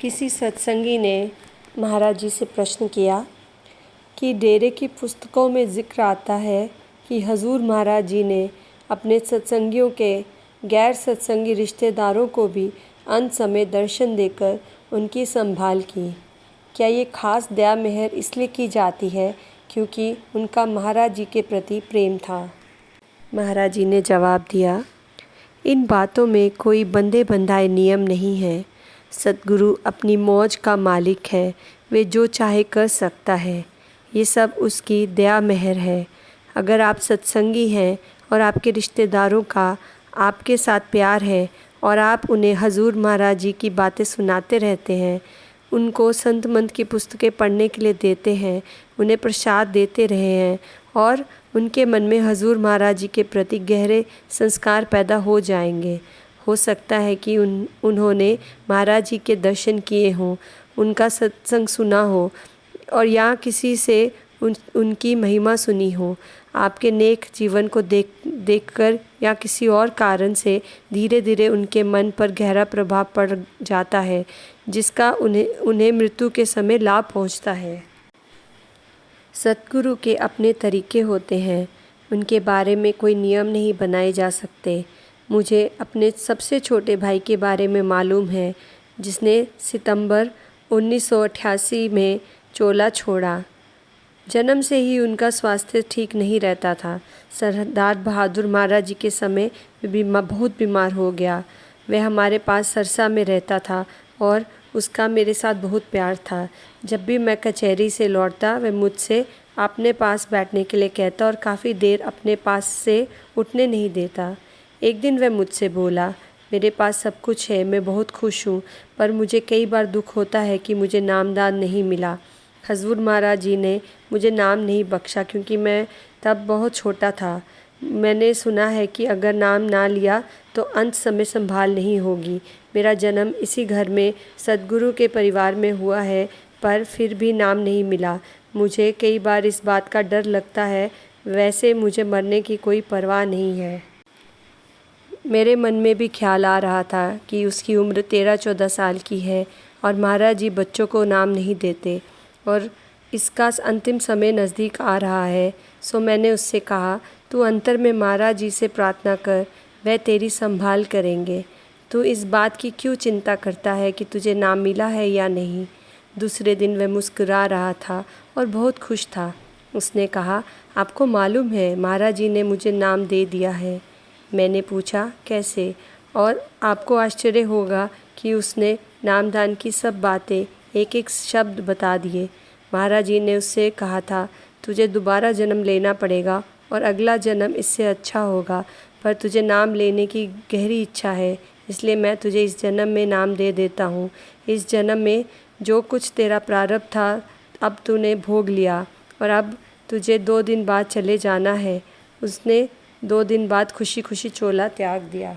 किसी सत्संगी ने महाराज जी से प्रश्न किया कि डेरे की पुस्तकों में जिक्र आता है कि हजूर महाराज जी ने अपने सत्संगियों के गैर सत्संगी रिश्तेदारों को भी अंत समय दर्शन देकर उनकी संभाल की। क्या ये खास दया मेहर इसलिए की जाती है क्योंकि उनका महाराज जी के प्रति प्रेम था? महाराज जी ने जवाब दिया, इन बातों में कोई बंधे बंधाए नियम नहीं है। सतगुरु अपनी मौज का मालिक है, वे जो चाहे कर सकता है। ये सब उसकी दया मेहर है। अगर आप सत्संगी हैं और आपके रिश्तेदारों का आपके साथ प्यार है और आप उन्हें हजूर महाराज जी की बातें सुनाते रहते हैं, उनको संत मंत की पुस्तकें पढ़ने के लिए देते हैं, उन्हें प्रसाद देते रहे हैं और उनके मन में हजूर महाराज जी के प्रति गहरे संस्कार पैदा हो जाएंगे। हो सकता है कि उन्होंने महाराज जी के दर्शन किए हों, उनका सत्संग सुना हो और या किसी से उनकी महिमा सुनी हो। आपके नेक जीवन को देखकर या किसी और कारण से धीरे धीरे उनके मन पर गहरा प्रभाव पड़ जाता है, जिसका उन्हें मृत्यु के समय लाभ पहुंचता है। सतगुरु के अपने तरीके होते हैं, उनके बारे में कोई नियम नहीं बनाए जा सकते। मुझे अपने सबसे छोटे भाई के बारे में मालूम है, जिसने सितंबर 1988 में चोला छोड़ा। जन्म से ही उनका स्वास्थ्य ठीक नहीं रहता था। सरदार बहादुर महाराज जी के समय बहुत बीमार हो गया। वह हमारे पास सरसा में रहता था और उसका मेरे साथ बहुत प्यार था। जब भी मैं कचहरी से लौटता वह मुझसे अपने पास बैठने के लिए कहता और काफ़ी देर अपने पास से उठने नहीं देता। एक दिन वह मुझसे बोला, मेरे पास सब कुछ है, मैं बहुत खुश हूँ, पर मुझे कई बार दुख होता है कि मुझे नामदान नहीं मिला। हजूर महाराज जी ने मुझे नाम नहीं बख्शा क्योंकि मैं तब बहुत छोटा था। मैंने सुना है कि अगर नाम ना लिया तो अंत समय संभाल नहीं होगी। मेरा जन्म इसी घर में सतगुरु के परिवार में हुआ है, पर फिर भी नाम नहीं मिला। मुझे कई बार इस बात का डर लगता है। वैसे मुझे मरने की कोई परवाह नहीं है। मेरे मन में भी ख्याल आ रहा था कि उसकी उम्र 13-14 साल की है और महाराज जी बच्चों को नाम नहीं देते और इसका अंतिम समय नज़दीक आ रहा है। सो मैंने उससे कहा, तू अंतर में महाराज जी से प्रार्थना कर, वह तेरी संभाल करेंगे। तू इस बात की क्यों चिंता करता है कि तुझे नाम मिला है या नहीं? दूसरे दिन वह मुस्कुरा रहा था और बहुत खुश था। उसने कहा, आपको मालूम है महाराज जी ने मुझे नाम दे दिया है। मैंने पूछा, कैसे? और आपको आश्चर्य होगा कि उसने नामदान की सब बातें एक एक शब्द बता दिए। महाराज जी ने उससे कहा था, तुझे दोबारा जन्म लेना पड़ेगा और अगला जन्म इससे अच्छा होगा, पर तुझे नाम लेने की गहरी इच्छा है, इसलिए मैं तुझे इस जन्म में नाम दे देता हूँ। इस जन्म में जो कुछ तेरा प्रारब्ध था अब तूने भोग लिया और अब तुझे 2 दिन बाद चले जाना है। उसने 2 दिन बाद खुशी खुशी चोला त्याग दिया।